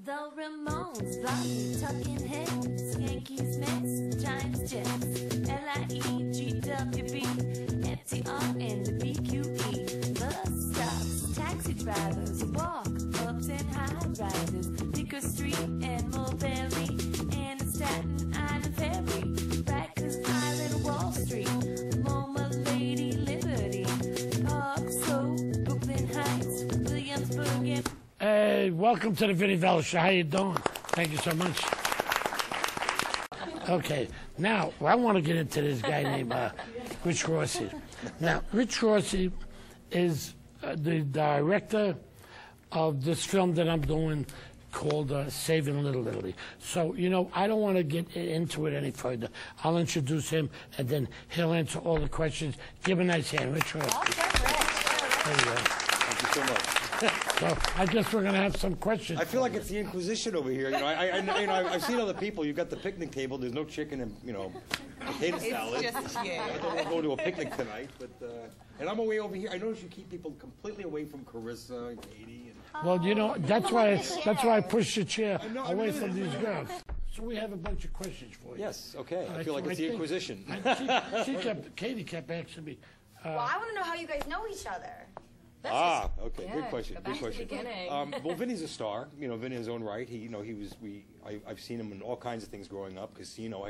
The Ramones, Rocky, Tucking Heads, Yankees, Mets, Giants, Jets, L-I-E-G-W-B, FTR, and the BQE. Bus stops, taxi drivers, walk, ups and high riders, Dicker Street and Mulberry, and Staten Island Ferry, Rikers Island, Wall Street, MoMA, Lady Liberty, Park Slope, Brooklyn Heights, Williamsburg, and... Hey, welcome to the Vinny Vella Show. How you doing? Thank you so much. Okay, now, I want to get into this guy named Rich Rossi. Now, Rich Rossi is the director of this film that I'm doing called Saving Little Italy. So, you know, I don't want to get into it any further. I'll introduce him, and then he'll answer all the questions. Give him a nice hand, Rich Rossi. There you go. Thank you so much. So I guess we're going to have some questions. I feel like it's the Inquisition over here. You know, I've seen other people. You've got the picnic table. There's no chicken and, you know, potato salad. Just, yeah. I don't want to go to a picnic tonight, but and I'm away over here. I notice you keep people completely away from Carissa and Katie. And Well, you know, that's why I pushed the chair away from these girls. So we have a bunch of questions for you. Yes, okay. I Right, feel like so it's I the think- Inquisition. Katie kept asking me. Well, I want to know how you guys know each other. Okay, Yeah, good question. go back Good to the question. beginning. Well, Vinny's a star. You know, Vinny in his own right. I've seen him in all kinds of things growing up. Casino.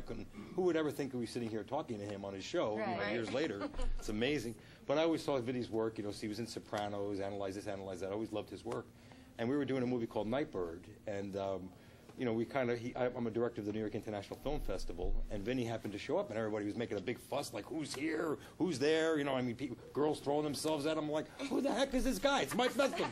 Who would ever think we'd be sitting here talking to him on his show? You know, Right. years later, it's amazing. But I always saw Vinny's work. You know, he was in Sopranos, Analyze This, Analyze That. I always loved his work. And we were doing a movie called Nightbird, and you know, I'm a director of the New York International Film Festival, and Vinny happened to show up, and everybody was making a big fuss, like, who's here? Who's there? You know, I mean, girls throwing themselves at him. I'm like, who the heck is this guy? It's my festival.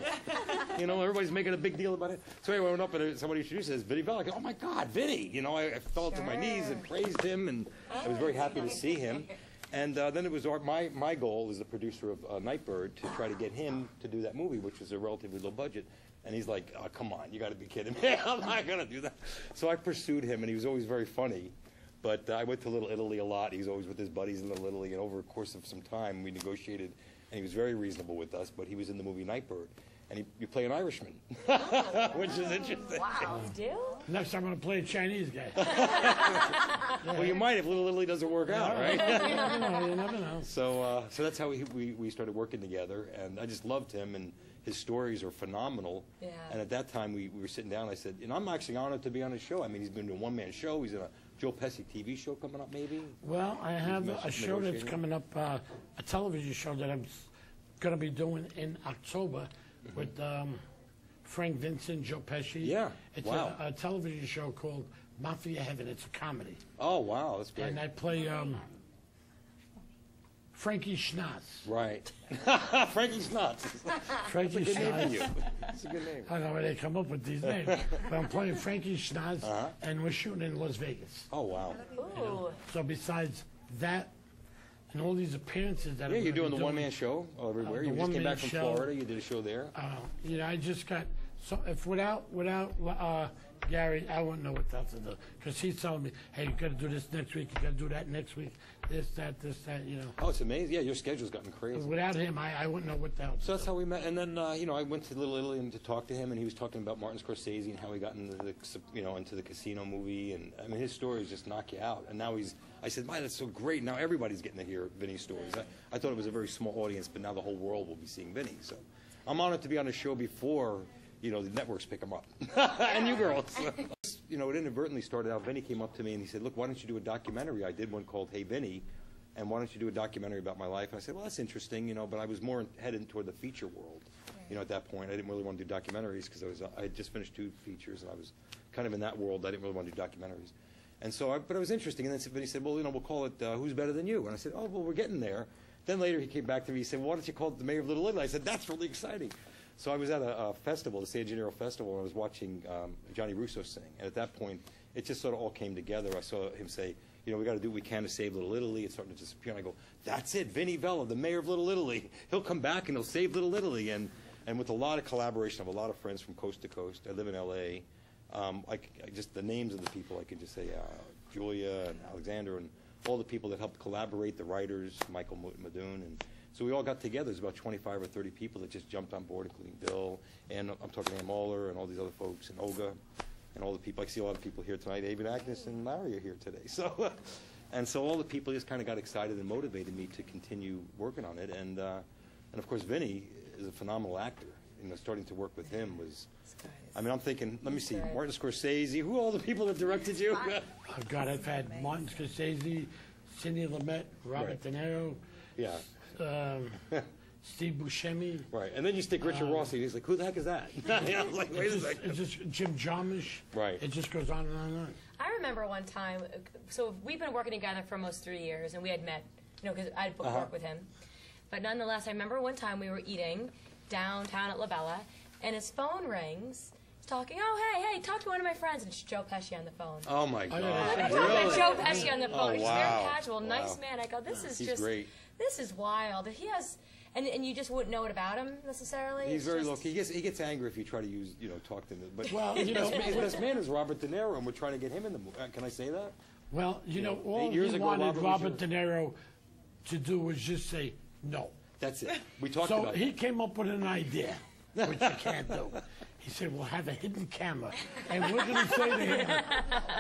You know, everybody's making a big deal about it. So anyway, I went up, and somebody introduced us, Vinny Vella. I go, oh, my God, Vinny. You know, I fell to my knees and praised him, and I was very happy to see him. And then it was my goal as the producer of Nightbird to try to get him to do that movie, which was a relatively low budget. And he's like, oh, come on, you got to be kidding me. I'm not going to do that. So I pursued him, and he was always very funny. But I went to Little Italy a lot. He was always with his buddies in Little Italy. And over the course of some time, we negotiated, and he was very reasonable with us. But he was in the movie Nightbird. And you play an Irishman, which is interesting. Wow. Still? Next time I'm going to play a Chinese guy. Well, you might if Little Italy doesn't work out, right? You never know. So that's how we started working together. And I just loved him. And his stories are phenomenal. Yeah. And at that time, we were sitting down, and I said, you know, I'm actually honored to be on his show. I mean, he's been doing a one-man show. He's in a Joe Pesci TV show coming up, maybe? Well, I have a show that's coming up, a television show that I'm going to be doing in October with Frank Vincent, Joe Pesci. Yeah, It's wow. a television show called Mafia Heaven. It's a comedy. Oh, wow, that's great. And I play Frankie Schnatz. Right. Frankie Schnatz. Frankie Good name for Schnatz. you. It's a good name. I don't know where they come up with these names. But I'm playing Frankie Schnatz, and we're shooting in Las Vegas. Oh, wow. Ooh. So besides that and all these appearances that Yeah, I'm you're gonna doing be the one-man show everywhere. the You just came back one-man from show. Florida. You did a show there. You know, I just got so if without Gary, I wouldn't know what else to do because he's telling me, hey, you got to do this next week, you got to do that next week, this, that, you know. Oh, it's amazing. Yeah, your schedule's gotten crazy. Without him, I wouldn't know what the hell. So that's how we met. And then, you know, I went to Little Italy and to talk to him, and he was talking about Martin Scorsese and how he got into into the Casino movie. And I mean, his stories just knock you out. And now I said, my, that's so great. Now everybody's getting to hear Vinny's stories. I thought it was a very small audience, but now the whole world will be seeing Vinny. So I'm honored to be on a show before, you know, the networks pick him up. And you girls. You know, it inadvertently started out. Vinny came up to me and he said, look, why don't you do a documentary? I did one called Hey Vinny, and why don't you do a documentary about my life? And I said, well, that's interesting, you know, but I was more headed toward the feature world. You know, at that point, I didn't really want to do documentaries because I had just finished 2 features, and I was kind of in that world. I didn't really want to do documentaries. And so, but it was interesting. And then Vinny said, well, you know, we'll call it Who's Better Than You? And I said, oh, well, we're getting there. Then later he came back to me, he said, well, why don't you call it The Mayor of Little Italy? I said, that's really exciting. So I was at a festival, the San Gennaro Festival, and I was watching Johnny Russo sing. And at that point, it just sort of all came together. I saw him say, you know, we got to do what we can to save Little Italy. It's starting to disappear. And I go, that's it, Vinny Vella, the mayor of Little Italy. He'll come back and he'll save Little Italy. And with a lot of collaboration of a lot of friends from coast to coast. I live in L.A. I just the names of the people, I could just say Julia and Alexander and all the people that helped collaborate, the writers, Michael Madoon, and So we all got together. There's about 25 or 30 people that just jumped on board, including Bill, and I'm talking to Mahler and all these other folks, and Olga, and all the people. I see a lot of people here tonight. Even Agnes and Larry are here today. So, and so all the people just kind of got excited and motivated me to continue working on it. And of course, Vinny is a phenomenal actor. You know, starting to work with him was, I mean, I'm thinking, let me see, Martin Scorsese, who are all the people that directed you? Oh, God, I've had Martin Scorsese, Sidney Lumet, Robert De Niro, Yeah. Steve Buscemi. Right, and then you stick Richard Rossi, and he's like, who the heck is that? I was like, wait a second. It's just Jim Jarmusch. Right. It just goes on and on and on. I remember one time, so we've been working together for almost 3 years, and we had met, you know, because I'd booked work with him. But nonetheless, I remember one time we were eating downtown at La Bella, and his phone rings. He's talking, oh, hey, talk to one of my friends. And it's Joe Pesci on the phone. Oh, my God. I'm talking to Joe Pesci on the phone. He's very wow. casual, nice Wow. man. I go, this is He's just, great. this is wild. He has, and you just wouldn't know it about him necessarily. He's It's very just- low-key. He gets angry if you try to use, you know, talk to him. But Well, his you know, best man is Robert De Niro, and we're trying to get him in the movie. Can I say that? Well, you know, all 8 years he ago, wanted Robert De Niro to do was just say no. That's it. We talked So about he that. came up with an idea, which you can't do. He said, we'll have a hidden camera, and we're going to say to him,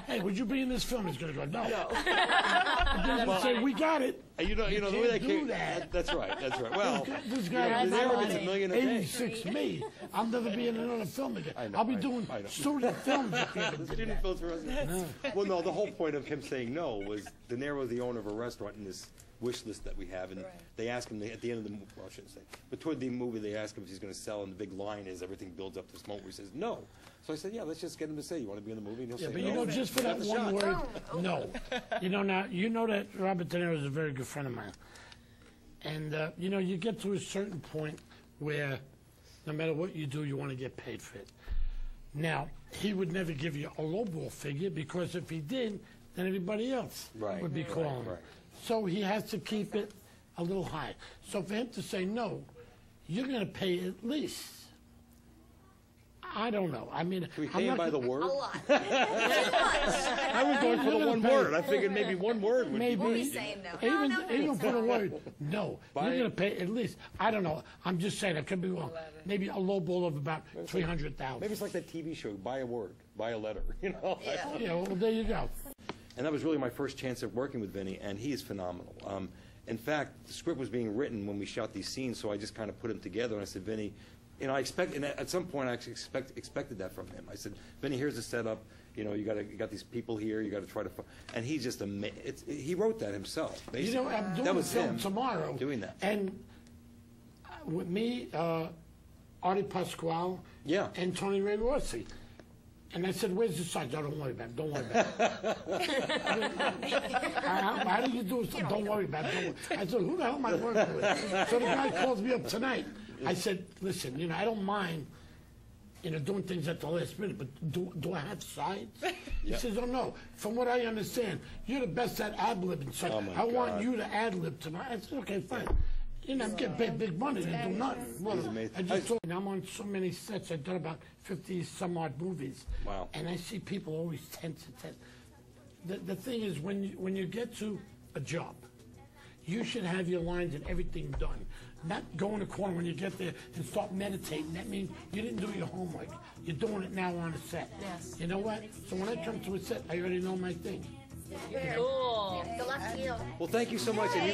hey, would you be in this film? He's going to go, no. And then he'll say, we got it. You know, the way can't they do came. that. That's right. That's right. Well, This guy De is Niro gets $1 million a day. 86 me. I'll never be in another film again. I know, I'll be I know, doing I know. student films if he ever The did student that. films for us. Well, no, the whole point of him saying no was De Niro is the owner of a restaurant in this wish list that we have, and they ask him at the end of the movie, well, I shouldn't say, but toward the movie they ask him if he's going to sell, and the big line is everything builds up to this moment where he says no. So I said, yeah, let's just get him to say, you want to be in the movie? And he'll Yeah, say but no. you know, just for that Have a one shot. word, no. You know, now, you know that Robert De Niro is a very good friend of mine. And, you know, you get to a certain point where no matter what you do, you want to get paid for it. Now, he would never give you a lowball figure, because if he did, then everybody else Right, would be right, calling. right. So he has to keep it a little high. So for him to say no, you're going to pay at least. I don't know. I mean, Can we I'm pay him not by the gonna- word? A lot. I was going for the one word. I figured maybe one word would Maybe. be He's saying no. Even for the word, no. Buy You're it. going to pay at least, I don't know, I'm just saying, I could be wrong. Maybe a low ball of about Maybe 300,000. it's like that TV show, buy a word, buy a letter, you know? Yeah. Yeah, well, there you go. And that was really my first chance of working with Vinny, and he is phenomenal. In fact, the script was being written when we shot these scenes, so I just kind of put them together, and I said, Vinny, you know, and at some point I actually expected that from him. I said, Vinny, here's the setup. You know, you got these people here. You got to try to, and he's just he wrote that himself. Basically. You know, I'm that doing a was film him tomorrow. doing that. And with me, Artie Pasquale, Yeah. and Tony Ray Rossi. And I said, where's the sides? Oh, don't worry about it. Don't worry about it. How do you do it? Don't worry about it. Don't worry. I said, who the hell am I working with? So the guy calls me up tonight. I said, listen, you know, I don't mind, you know, doing things at the last minute, but do I have sides? He says, oh, no. From what I understand, you're the best at ad-libbing, so Oh, my I want God. you to ad-lib tonight. I said, okay, fine. You know, I'm getting paid big money to do nothing. Well, He's amazing. I just told you, I'm on so many sets. I've done about 50 some odd movies. Wow. And I see people always tense. The thing is, when you get to a job, you should have your lines and everything done. Not go in the corner when you get there and start meditating. That means you didn't do your homework. You're doing it now on the set. Yes. You know what? So when I come to a set, I already know my thing. Cool. Good luck to you. Well, thank you so much, and you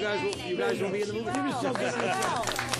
guys will be in the movie. Give yourself that.